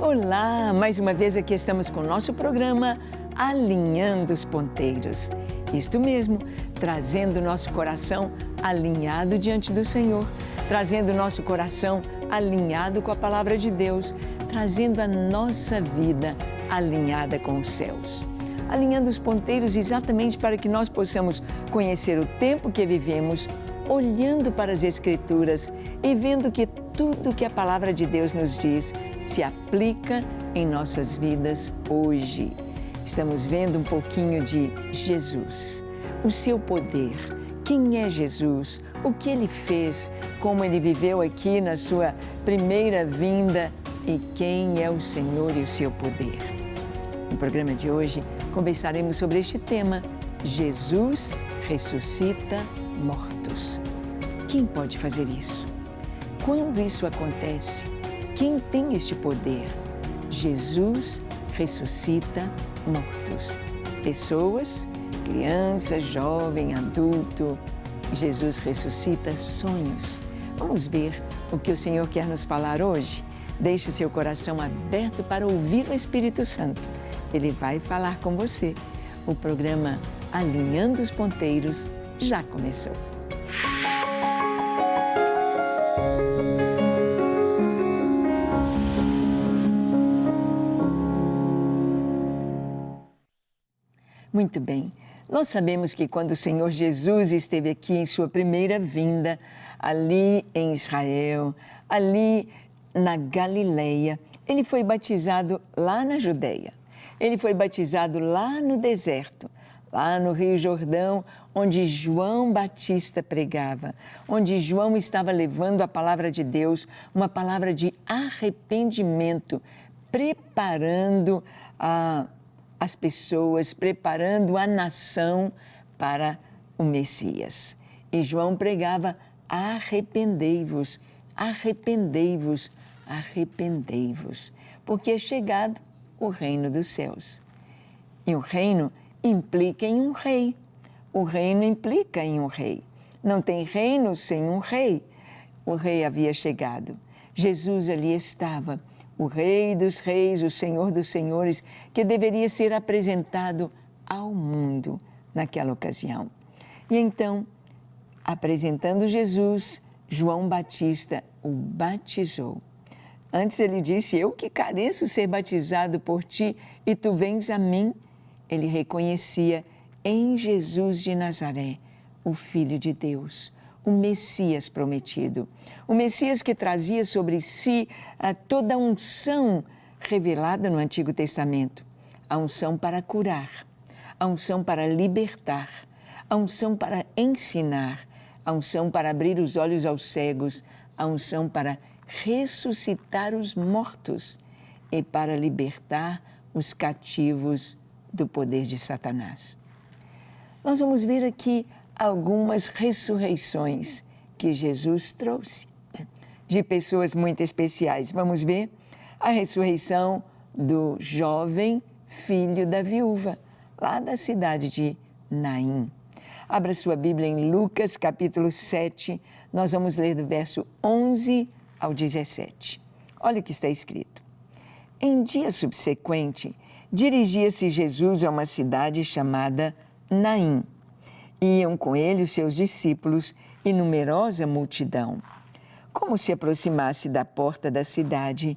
Olá, mais uma vez aqui estamos com o nosso programa Alinhando os Ponteiros. Isto mesmo, trazendo o nosso coração alinhado diante do Senhor, trazendo o nosso coração alinhado com a Palavra de Deus, trazendo a nossa vida alinhada com os céus. Alinhando os ponteiros exatamente para que nós possamos conhecer o tempo que vivemos, olhando para as Escrituras e vendo que tudo que a Palavra de Deus nos diz se aplica em nossas vidas hoje. Estamos vendo um pouquinho de Jesus, o seu poder, quem é Jesus, o que Ele fez, como Ele viveu aqui na sua primeira vinda e quem é o Senhor e o seu poder. No programa de hoje, conversaremos sobre este tema, Jesus ressuscita mortos. Quem pode fazer isso? Quando isso acontece? Quem tem este poder? Jesus ressuscita mortos. Pessoas, crianças, jovem, adulto. Jesus ressuscita sonhos. Vamos ver o que o Senhor quer nos falar hoje? Deixe o seu coração aberto para ouvir o Espírito Santo. Ele vai falar com você. O programa Alinhando os Ponteiros já começou. Muito bem, nós sabemos que quando o Senhor Jesus esteve aqui em sua primeira vinda, ali em Israel, ali na Galileia, ele foi batizado lá na Judeia, ele foi batizado lá no deserto, lá no Rio Jordão, onde João Batista pregava, onde João estava levando a palavra de Deus, uma palavra de arrependimento, preparando as pessoas, preparando a nação para o Messias. E João pregava: arrependei-vos, arrependei-vos, arrependei-vos, porque é chegado o reino dos céus. E o reino implica em um rei. O reino implica em um rei. Não tem reino sem um rei. O rei havia chegado. Jesus ali estava, o Rei dos Reis, o Senhor dos Senhores, que deveria ser apresentado ao mundo naquela ocasião. E então, apresentando Jesus, João Batista o batizou. Antes ele disse: eu que careço ser batizado por ti e tu vens a mim. Ele reconhecia em Jesus de Nazaré o Filho de Deus, o Messias prometido, o Messias que trazia sobre si toda a unção revelada no Antigo Testamento, a unção para curar, a unção para libertar, a unção para ensinar, a unção para abrir os olhos aos cegos, a unção para ressuscitar os mortos e para libertar os cativos do poder de Satanás. Nós vamos ver aqui algumas ressurreições que Jesus trouxe de pessoas muito especiais. Vamos ver a ressurreição do jovem filho da viúva, lá da cidade de Naim. Abra sua Bíblia em Lucas, capítulo 7, nós vamos ler do verso 11 ao 17. Olha o que está escrito. Em dia subsequente, dirigia-se Jesus a uma cidade chamada Naim. Iam com ele os seus discípulos e numerosa multidão. Como se aproximasse da porta da cidade,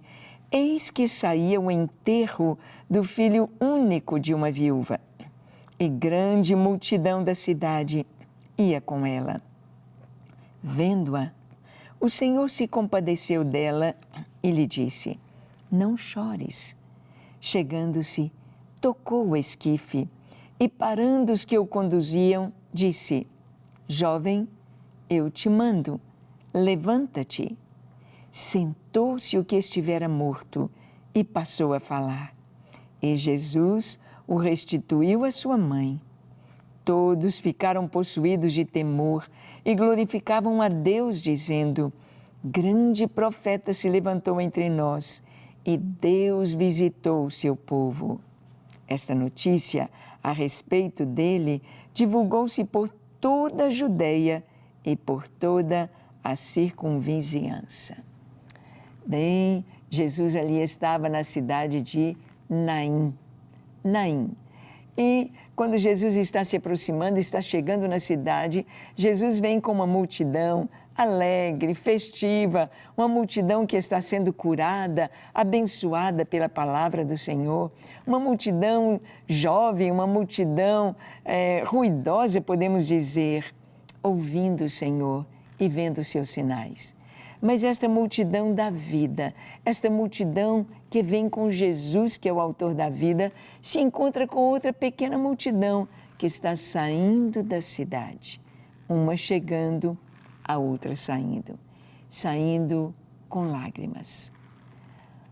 eis que saía o enterro do filho único de uma viúva. E grande multidão da cidade ia com ela. Vendo-a, o Senhor se compadeceu dela e lhe disse: não chores. Chegando-se, tocou o esquife e, parando os que o conduziam, disse: jovem, eu te mando, levanta-te. Sentou-se o que estivera morto e passou a falar. E Jesus o restituiu à sua mãe. Todos ficaram possuídos de temor e glorificavam a Deus, dizendo: grande profeta se levantou entre nós e Deus visitou o seu povo. Esta notícia a respeito dele divulgou-se por toda a Judeia e por toda a circunvizinhança. Bem, Jesus ali estava na cidade de Naim. Naim. E quando Jesus está se aproximando, está chegando na cidade, Jesus vem com uma multidão alegre, festiva, uma multidão que está sendo curada, abençoada pela palavra do Senhor, uma multidão jovem, uma multidão ruidosa, podemos dizer, ouvindo o Senhor e vendo os seus sinais. Mas esta multidão da vida, esta multidão que vem com Jesus, que é o autor da vida, se encontra com outra pequena multidão que está saindo da cidade. Uma chegando, a outra saindo. Saindo com lágrimas.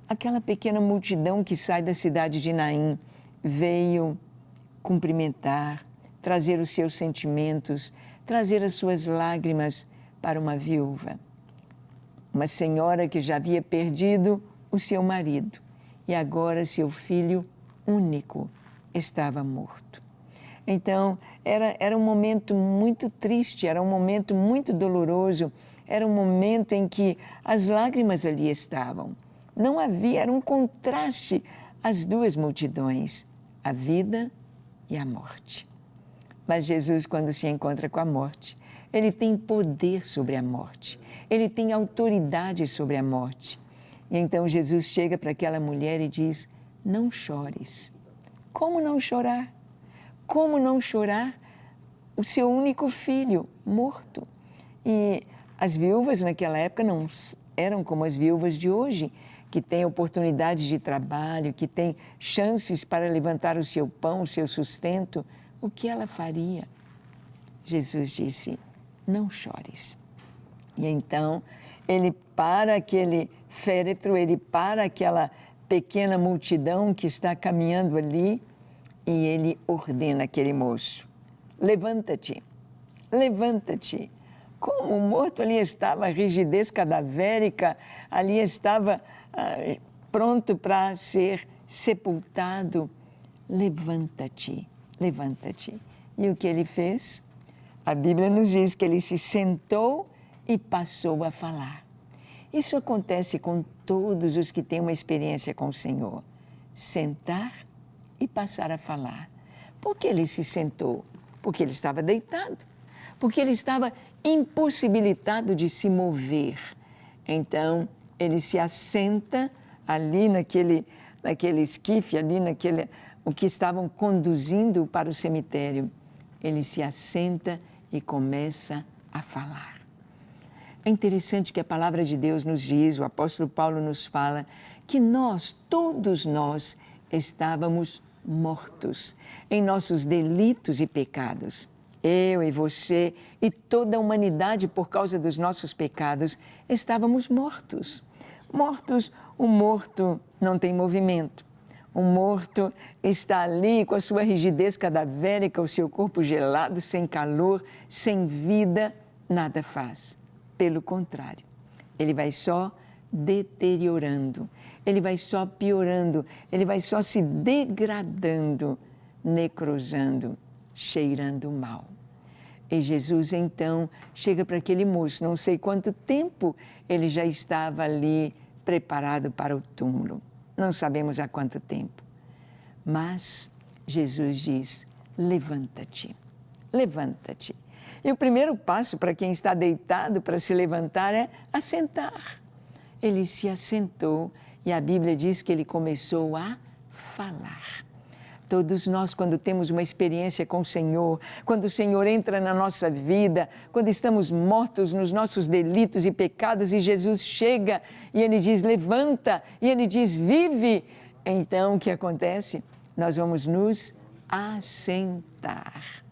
Aquela pequena multidão que sai da cidade de Naim veio cumprimentar, trazer os seus sentimentos, trazer as suas lágrimas para uma viúva. Uma senhora que já havia perdido o seu marido e agora seu filho único estava morto. Então, era um momento muito triste, era um momento muito doloroso, era um momento em que as lágrimas ali estavam. Não havia, era um contraste as duas multidões, a vida e a morte. Mas Jesus, quando se encontra com a morte, ele tem poder sobre a morte, ele tem autoridade sobre a morte. E então Jesus chega para aquela mulher e diz: não chores. Como não chorar? Como não chorar o seu único filho morto? E as viúvas naquela época não eram como as viúvas de hoje, que têm oportunidades de trabalho, que têm chances para levantar o seu pão, o seu sustento. O que ela faria? Jesus disse: não chores. E então ele para aquele féretro, ele para aquela pequena multidão que está caminhando ali e ele ordena aquele moço: levanta-te, levanta-te. Como o morto ali estava, a rigidez cadavérica, ali estava pronto para ser sepultado. Levanta-te, levanta-te. E o que ele fez? A Bíblia nos diz que ele se sentou e passou a falar. Isso acontece com todos os que têm uma experiência com o Senhor. Sentar e passar a falar. Por que ele se sentou? Porque ele estava deitado. Porque ele estava impossibilitado de se mover. Então, ele se assenta ali naquele esquife, ali o que estavam conduzindo para o cemitério. Ele se assenta e começa a falar. É interessante que a palavra de Deus nos diz, o apóstolo Paulo nos fala, que nós, todos nós, estávamos mortos em nossos delitos e pecados. Eu e você e toda a humanidade, por causa dos nossos pecados, estávamos mortos. Mortos, o morto não tem movimento. O morto está ali com a sua rigidez cadavérica, o seu corpo gelado, sem calor, sem vida, nada faz. Pelo contrário, ele vai só deteriorando, ele vai só piorando, ele vai só se degradando, necrosando, cheirando mal. E Jesus, então, chega para aquele moço, não sei quanto tempo ele já estava ali preparado para o túmulo. Não sabemos há quanto tempo. Mas Jesus diz: levanta-te, levanta-te. E o primeiro passo para quem está deitado para se levantar é assentar. Ele se assentou e a Bíblia diz que ele começou a falar. Todos nós, quando temos uma experiência com o Senhor, quando o Senhor entra na nossa vida, quando estamos mortos nos nossos delitos e pecados e Jesus chega e Ele diz: levanta, e Ele diz: vive. Então, o que acontece? Nós vamos nos assentar.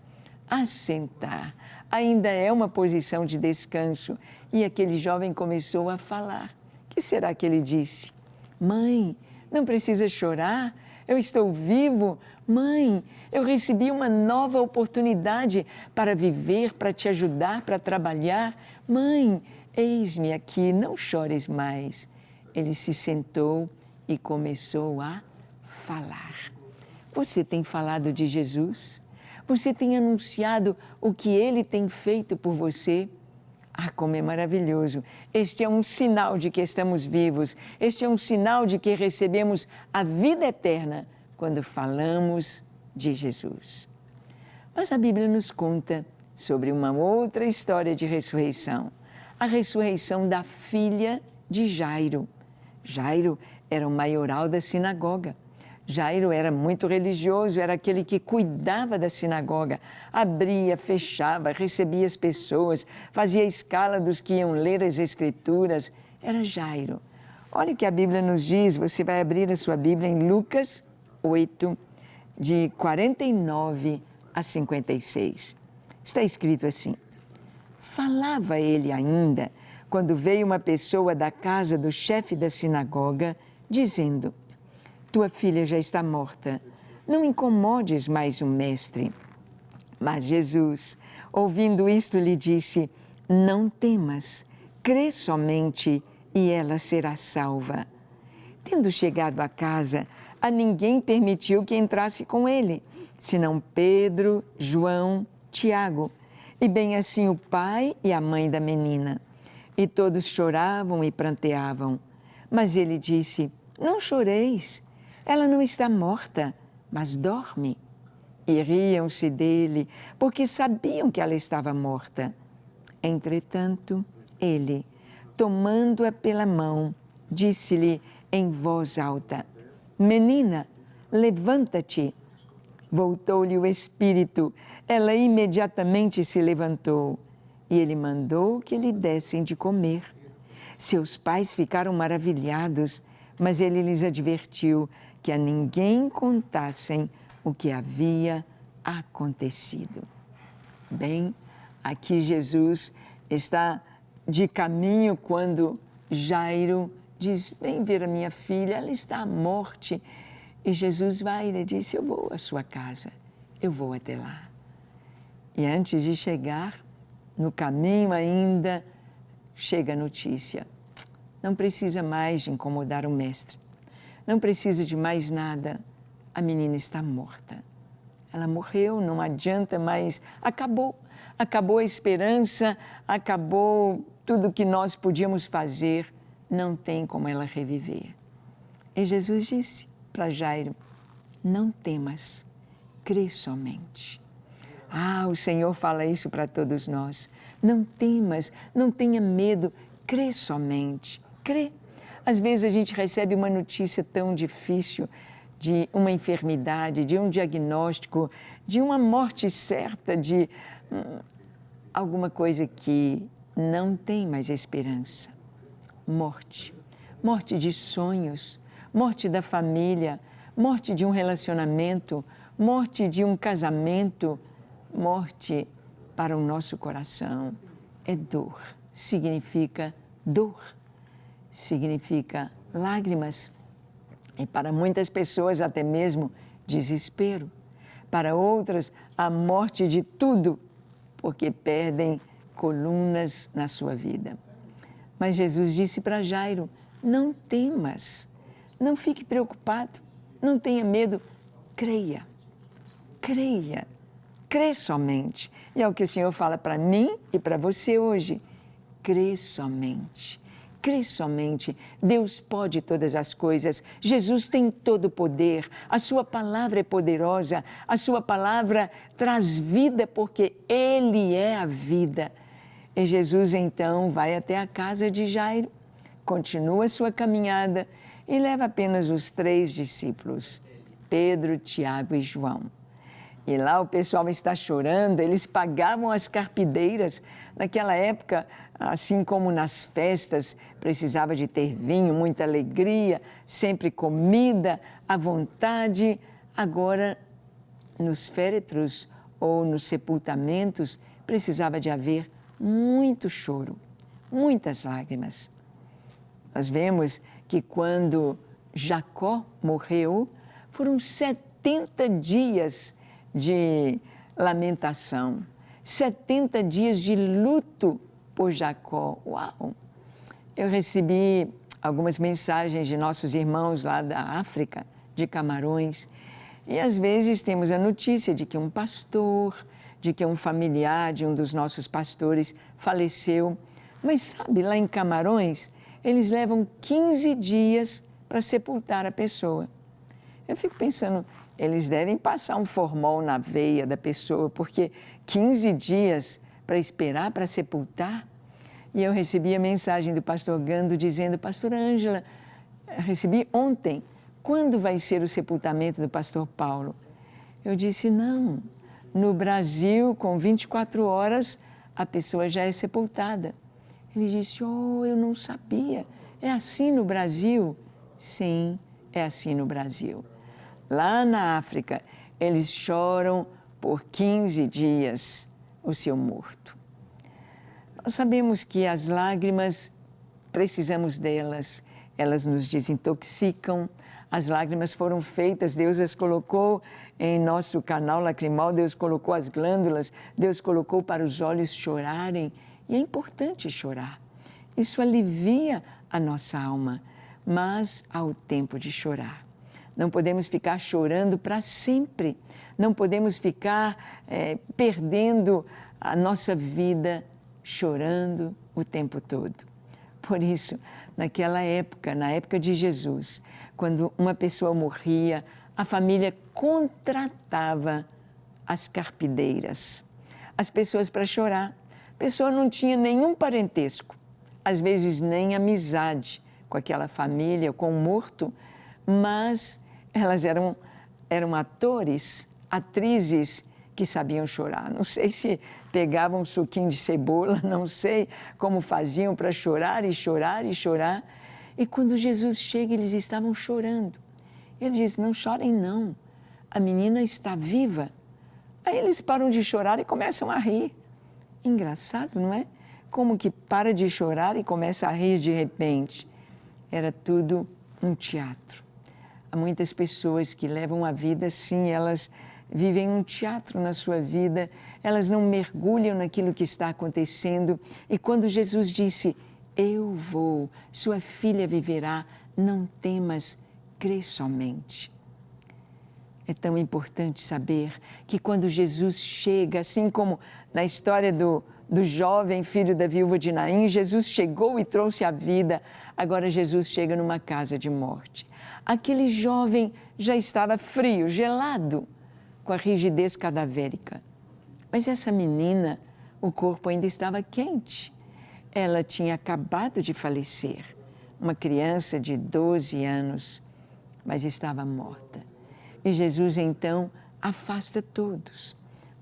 Assentar. Ainda é uma posição de descanso. E aquele jovem começou a falar. O que será que ele disse? Mãe, não precisa chorar. Eu estou vivo. Mãe, eu recebi uma nova oportunidade para viver, para te ajudar, para trabalhar. Mãe, eis-me aqui, não chores mais. Ele se sentou e começou a falar. Você tem falado de Jesus? Você tem anunciado o que Ele tem feito por você? Ah, como é maravilhoso! Este é um sinal de que estamos vivos, este é um sinal de que recebemos a vida eterna quando falamos de Jesus. Mas a Bíblia nos conta sobre uma outra história de ressurreição, a ressurreição da filha de Jairo. Jairo era o maioral da sinagoga. Jairo era muito religioso, era aquele que cuidava da sinagoga, abria, fechava, recebia as pessoas, fazia a escala dos que iam ler as Escrituras. Era Jairo. Olha o que a Bíblia nos diz, você vai abrir a sua Bíblia em Lucas 8, de 49 a 56. Está escrito assim: falava ele ainda, quando veio uma pessoa da casa do chefe da sinagoga, dizendo: tua filha já está morta, não incomodes mais o mestre. Mas Jesus, ouvindo isto, lhe disse: não temas, crê somente e ela será salva. Tendo chegado à casa, a ninguém permitiu que entrasse com ele, senão Pedro, João, Tiago, e bem assim o pai e a mãe da menina. E todos choravam e pranteavam. Mas ele disse: não choreis, ela não está morta, mas dorme. E riam-se dele, porque sabiam que ela estava morta. Entretanto, ele, tomando-a pela mão, disse-lhe em voz alta: menina, levanta-te. Voltou-lhe o espírito, ela imediatamente se levantou, e ele mandou que lhe dessem de comer. Seus pais ficaram maravilhados, mas ele lhes advertiu que a ninguém contassem o que havia acontecido. Bem, aqui Jesus está de caminho quando Jairo diz: vem ver a minha filha, ela está à morte. E Jesus vai e lhe disse: eu vou à sua casa, eu vou até lá. E antes de chegar, no caminho ainda, chega a notícia: não precisa mais de incomodar o mestre, não precisa de mais nada, a menina está morta. Ela morreu, não adianta mais, acabou a esperança, acabou tudo o que nós podíamos fazer, não tem como ela reviver. E Jesus disse para Jairo: não temas, crê somente. Ah, o Senhor fala isso para todos nós. Não temas, não tenha medo, crê somente, crê. Às vezes a gente recebe uma notícia tão difícil de uma enfermidade, de um diagnóstico, de uma morte certa, de alguma coisa que não tem mais esperança. Morte, morte de sonhos, morte da família, morte de um relacionamento, morte de um casamento, morte para o nosso coração é dor, significa dor, significa lágrimas e para muitas pessoas até mesmo desespero, para outras a morte de tudo, porque perdem colunas na sua vida. Mas Jesus disse para Jairo: não temas, não fique preocupado, não tenha medo, creia, creia, crê somente. E é o que o Senhor fala para mim e para você hoje: crê somente. Crê somente, Deus pode todas as coisas, Jesus tem todo o poder, a sua palavra é poderosa, a sua palavra traz vida porque Ele é a vida. E Jesus então vai até a casa de Jairo, continua a sua caminhada e leva apenas os 3 discípulos, Pedro, Tiago e João. E lá o pessoal está chorando, eles pagavam as carpideiras. Naquela época, assim como nas festas, precisava de ter vinho, muita alegria, sempre comida à vontade. Agora, nos féretros ou nos sepultamentos, precisava de haver muito choro, muitas lágrimas. Nós vemos que quando Jacó morreu, foram 70 dias de lamentação, 70 dias de luto por Jacó. Uau! Eu recebi algumas mensagens de nossos irmãos lá da África, de Camarões, e às vezes temos a notícia de que um pastor, de que um familiar de um dos nossos pastores faleceu. Mas sabe, lá em Camarões, eles levam 15 dias para sepultar a pessoa. Eu fico pensando, eles devem passar um formol na veia da pessoa, porque 15 dias para esperar para sepultar. E eu recebi a mensagem do pastor Gando dizendo: pastora Ângela, recebi ontem, quando vai ser o sepultamento do pastor Paulo? Eu disse: não, no Brasil, com 24 horas, a pessoa já é sepultada. Ele disse: oh, eu não sabia, é assim no Brasil? Sim, é assim no Brasil. Lá na África, eles choram por 15 dias o seu morto. Nós sabemos que as lágrimas, precisamos delas, elas nos desintoxicam. As lágrimas foram feitas, Deus as colocou em nosso canal lacrimal, Deus colocou as glândulas, Deus colocou para os olhos chorarem. E é importante chorar. Isso alivia a nossa alma, mas há o tempo de chorar. Não podemos ficar chorando para sempre. Não podemos ficar perdendo a nossa vida chorando o tempo todo. Por isso, naquela época, na época de Jesus, quando uma pessoa morria, a família contratava as carpideiras, as pessoas para chorar. A pessoa não tinha nenhum parentesco, às vezes nem amizade com aquela família, com o morto, mas elas eram atores, atrizes que sabiam chorar. Não sei se pegavam um suquinho de cebola, não sei como faziam para chorar e chorar e chorar. E quando Jesus chega, eles estavam chorando. Ele diz: não chorem não, a menina está viva. Aí eles param de chorar e começam a rir. Engraçado, não é? Como que para de chorar e começa a rir de repente. Era tudo um teatro. Há muitas pessoas que levam a vida assim, elas vivem um teatro na sua vida, elas não mergulham naquilo que está acontecendo. E quando Jesus disse: eu vou, sua filha viverá, não temas, crê somente. É tão importante saber que quando Jesus chega, assim como na história do jovem filho da viúva de Naim, Jesus chegou e trouxe a vida, agora Jesus chega numa casa de morte. Aquele jovem já estava frio, gelado, com a rigidez cadavérica. Mas essa menina, o corpo ainda estava quente. Ela tinha acabado de falecer, uma criança de 12 anos, mas estava morta. E Jesus, então, afasta todos.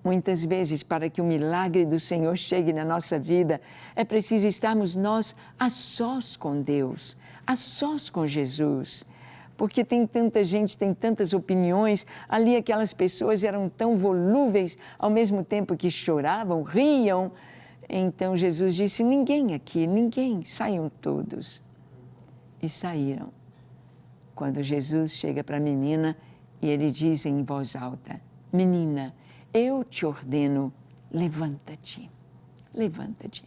Muitas vezes, para que o milagre do Senhor chegue na nossa vida, é preciso estarmos nós a sós com Deus, a sós com Jesus. Porque tem tanta gente, tem tantas opiniões. Ali aquelas pessoas eram tão volúveis, ao mesmo tempo que choravam, riam. Então Jesus disse: ninguém aqui, ninguém, saiam todos. E saíram. Quando Jesus chega para a menina e ele diz em voz alta: menina, eu te ordeno, levanta-te, levanta-te.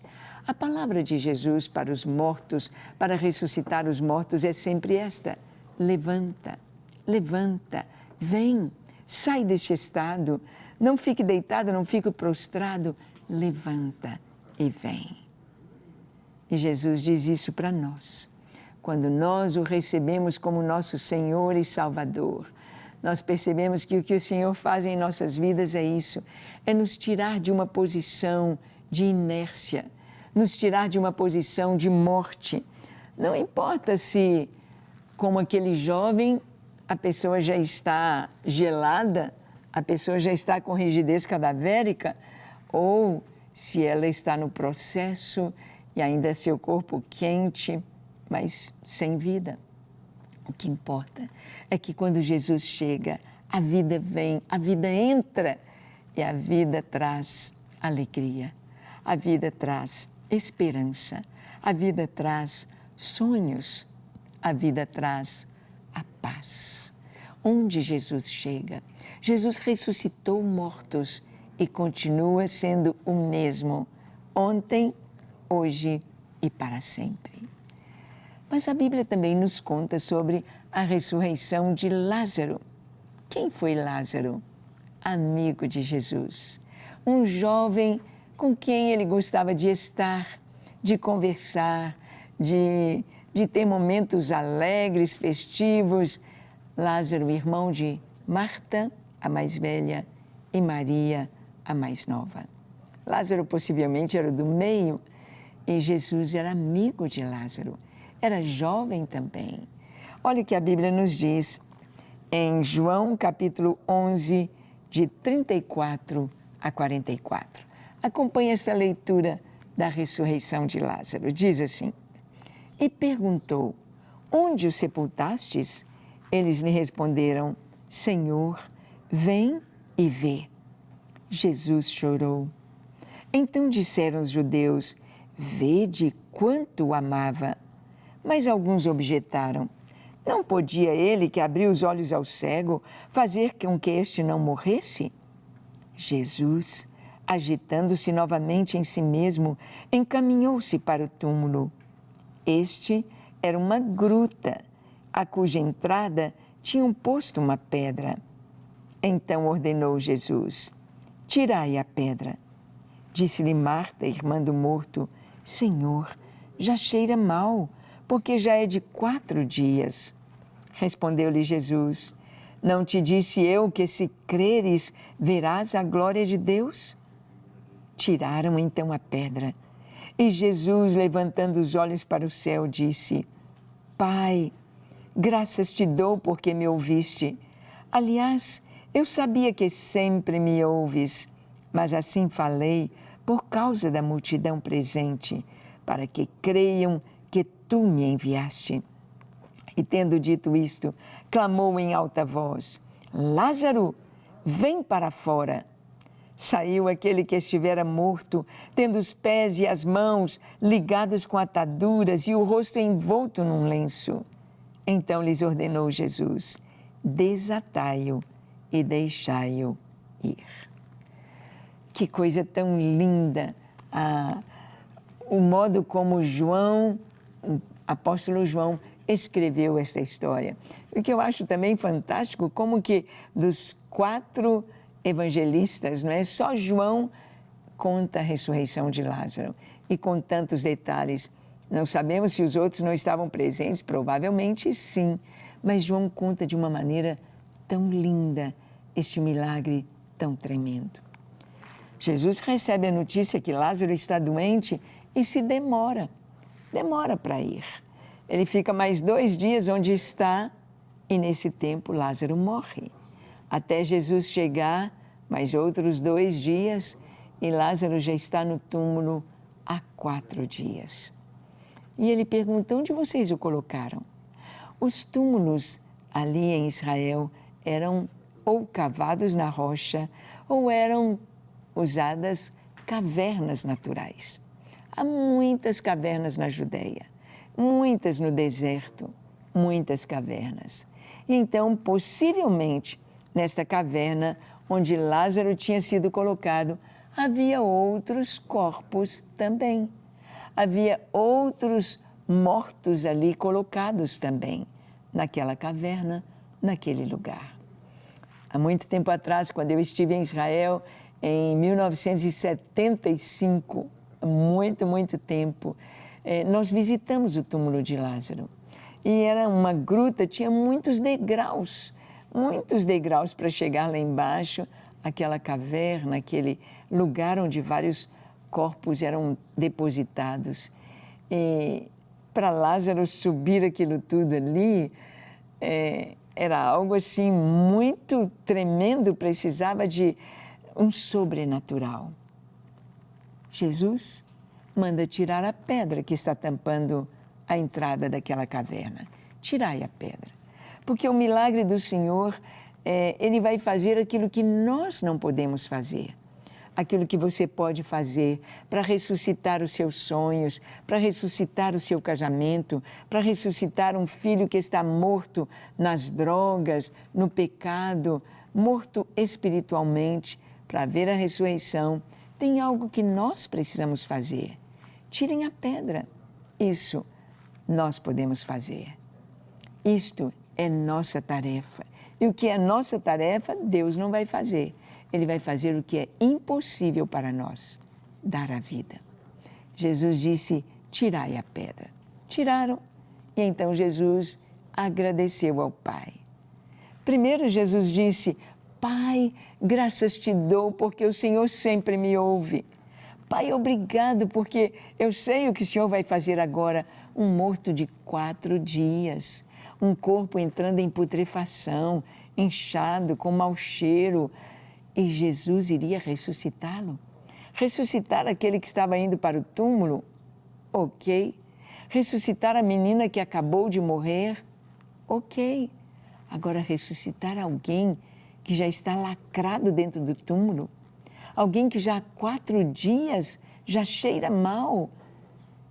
A palavra de Jesus para os mortos, para ressuscitar os mortos, é sempre esta: levanta, levanta, vem, sai deste estado, não fique deitado, não fique prostrado, levanta e vem. E Jesus diz isso para nós. Quando nós o recebemos como nosso Senhor e Salvador, nós percebemos que o que o Senhor faz em nossas vidas é isso, é nos tirar de uma posição de inércia, nos tirar de uma posição de morte. Não importa se, como aquele jovem, a pessoa já está gelada, a pessoa já está com rigidez cadavérica, ou se ela está no processo e ainda é seu corpo quente, mas sem vida. O que importa é que quando Jesus chega, a vida vem, a vida entra e a vida traz alegria, a vida traz esperança, a vida traz sonhos, a vida traz a paz. Onde Jesus chega, Jesus ressuscitou mortos e continua sendo o mesmo, ontem, hoje e para sempre. Mas a Bíblia também nos conta sobre a ressurreição de Lázaro. Quem foi Lázaro? Amigo de Jesus. um jovem com quem ele gostava de estar, de conversar, de ter momentos alegres, festivos. Lázaro, irmão de Marta, a mais velha, e Maria, a mais nova. Lázaro possivelmente era do meio e Jesus era amigo de Lázaro, era jovem também. Olha o que a Bíblia nos diz em João capítulo 11, de 34 a 44. Acompanhe esta leitura da ressurreição de Lázaro. Diz assim: E perguntou, onde o sepultastes? Eles lhe responderam, Senhor, vem e vê. Jesus chorou. Então disseram os judeus, vede quanto o amava. Mas alguns objetaram, não podia ele, que abriu os olhos ao cego, fazer com que este não morresse? Jesus, agitando-se novamente em si mesmo, encaminhou-se para o túmulo. Este era uma gruta, a cuja entrada tinham posto uma pedra. Então ordenou Jesus, tirai a pedra. Disse-lhe Marta, irmã do morto, Senhor, já cheira mal, porque já é de 4 dias. Respondeu-lhe Jesus, não te disse eu que se creres, verás a glória de Deus? Tiraram então a pedra. E Jesus, levantando os olhos para o céu, disse, Pai, graças te dou porque me ouviste. Aliás, eu sabia que sempre me ouves, mas assim falei por causa da multidão presente, para que creiam que tu me enviaste. E tendo dito isto, clamou em alta voz, Lázaro, vem para fora. Saiu aquele que estivera morto, tendo os pés e as mãos ligados com ataduras e o rosto envolto num lenço. Então lhes ordenou Jesus, desatai-o e deixai-o ir. Que coisa tão linda! O modo como João, o apóstolo João, escreveu esta história. O que eu acho também fantástico, como que dos 4 evangelistas, não é? Só João conta a ressurreição de Lázaro e com tantos detalhes. Não sabemos se os outros não estavam presentes, provavelmente sim, mas João conta de uma maneira tão linda este milagre tão tremendo. Jesus recebe a notícia que Lázaro está doente e se demora para ir. Ele fica mais 2 dias onde está e nesse tempo Lázaro morre. Até Jesus chegar, mais outros 2 dias e Lázaro já está no túmulo há 4 dias. E ele pergunta, onde vocês o colocaram? Os túmulos ali em Israel eram ou cavados na rocha ou eram usadas cavernas naturais. Há muitas cavernas na Judéia, muitas no deserto, muitas cavernas. E então, possivelmente, nesta caverna onde Lázaro tinha sido colocado, havia outros corpos também. Havia outros mortos ali colocados também, naquela caverna, naquele lugar. Há muito tempo atrás, quando eu estive em Israel, em 1975, muito tempo, nós visitamos o túmulo de Lázaro. E era uma gruta, tinha muitos degraus para chegar lá embaixo, aquela caverna, aquele lugar onde vários corpos eram depositados. E para Lázaro subir aquilo tudo ali, era algo assim muito tremendo, precisava de um sobrenatural. Jesus manda tirar a pedra que está tampando a entrada daquela caverna. Tirai a pedra. Porque o milagre do Senhor, Ele vai fazer aquilo que nós não podemos fazer. Aquilo que você pode fazer para ressuscitar os seus sonhos, para ressuscitar o seu casamento, para ressuscitar um filho que está morto nas drogas, no pecado, morto espiritualmente, para ver a ressurreição. Tem algo que nós precisamos fazer. Tirem a pedra. Isso nós podemos fazer. Isto é nossa tarefa. E o que é nossa tarefa, Deus não vai fazer. Ele vai fazer o que é impossível para nós, dar a vida. Jesus disse, tirai a pedra. Tiraram, e então Jesus agradeceu ao Pai. Primeiro Jesus disse, Pai, graças te dou porque o Senhor sempre me ouve. Pai, obrigado porque eu sei o que o Senhor vai fazer agora. Um morto de 4 dias, um corpo entrando em putrefação, inchado, com mau cheiro. E Jesus iria ressuscitá-lo? Ressuscitar aquele que estava indo para o túmulo? Ok. Ressuscitar a menina que acabou de morrer? Ok. Agora ressuscitar alguém que já está lacrado dentro do túmulo? Alguém que já há 4 dias já cheira mal?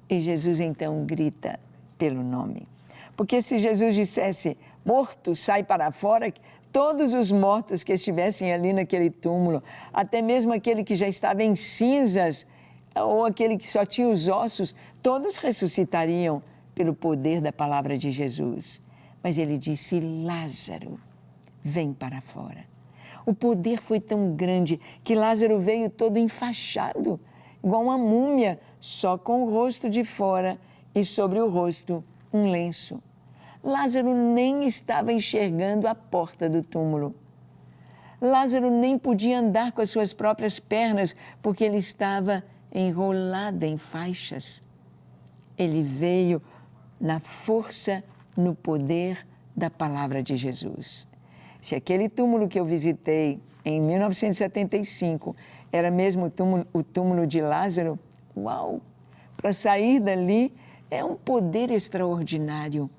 E Jesus então grita pelo nome. Porque se Jesus dissesse, morto, sai para fora, todos os mortos que estivessem ali naquele túmulo, até mesmo aquele que já estava em cinzas, ou aquele que só tinha os ossos, todos ressuscitariam pelo poder da palavra de Jesus. Mas ele disse, Lázaro, vem para fora. O poder foi tão grande que Lázaro veio todo enfaixado, igual uma múmia, só com o rosto de fora e sobre o rosto um lenço. Lázaro nem estava enxergando a porta do túmulo. Lázaro nem podia andar com as suas próprias pernas, porque ele estava enrolado em faixas. Ele veio na força, no poder da palavra de Jesus. Se aquele túmulo que eu visitei em 1975 era mesmo o túmulo de Lázaro, uau! Para sair dali é um poder extraordinário,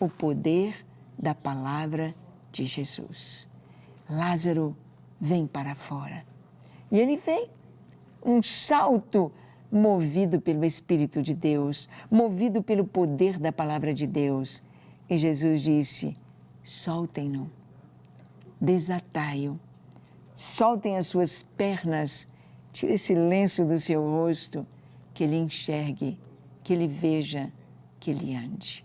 o poder da palavra de Jesus. Lázaro, vem para fora. E ele vem, um salto movido pelo Espírito de Deus, movido pelo poder da palavra de Deus. E Jesus disse, soltem-no, desatai-o, soltem as suas pernas, tire esse lenço do seu rosto, que ele enxergue, que ele veja, que ele ande.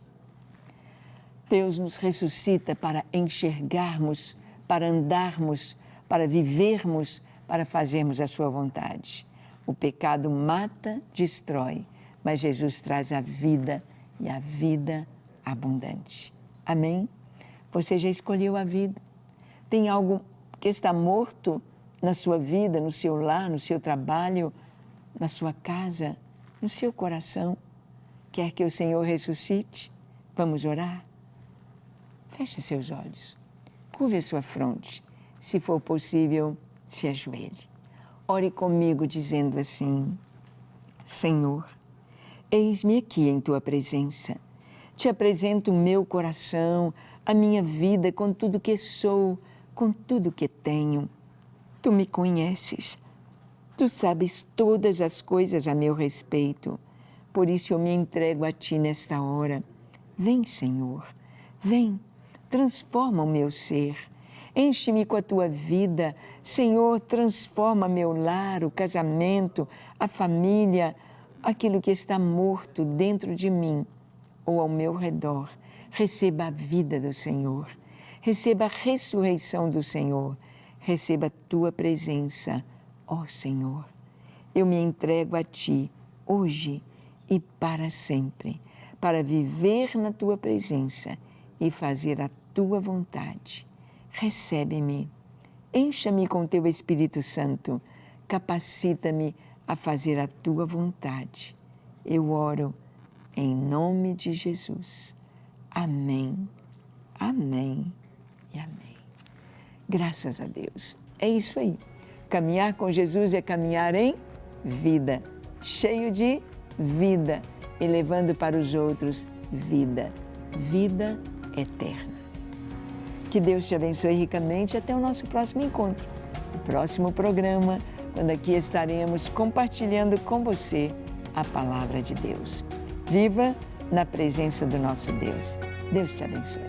Deus nos ressuscita para enxergarmos, para andarmos, para vivermos, para fazermos a sua vontade. O pecado mata, destrói, mas Jesus traz a vida e a vida abundante. Amém? Você já escolheu a vida? Tem algo que está morto na sua vida, no seu lar, no seu trabalho, na sua casa, no seu coração? Quer que o Senhor ressuscite? Vamos orar? Feche seus olhos, curve a sua fronte, se for possível, se ajoelhe. Ore comigo dizendo assim, Senhor, eis-me aqui em Tua presença. Te apresento o meu coração, a minha vida com tudo que sou, com tudo que tenho. Tu me conheces, Tu sabes todas as coisas a meu respeito. Por isso eu me entrego a Ti nesta hora. Vem, Senhor, vem, transforma o meu ser. Enche-me com a Tua vida. Senhor, transforma meu lar, o casamento, a família, aquilo que está morto dentro de mim ou ao meu redor. Receba a vida do Senhor. Receba a ressurreição do Senhor. Receba a Tua presença, ó Senhor. Eu me entrego a Ti, hoje e para sempre, para viver na Tua presença e fazer a Tua vontade. Recebe-me, encha-me com Teu Espírito Santo, capacita-me a fazer a Tua vontade. Eu oro em nome de Jesus. Amém, amém e amém. Graças a Deus. É isso aí. Caminhar com Jesus é caminhar em vida, cheio de vida e levando para os outros vida, vida eterna. Que Deus te abençoe ricamente. Até o nosso próximo encontro, o próximo programa, quando aqui estaremos compartilhando com você a palavra de Deus. Viva na presença do nosso Deus. Deus te abençoe.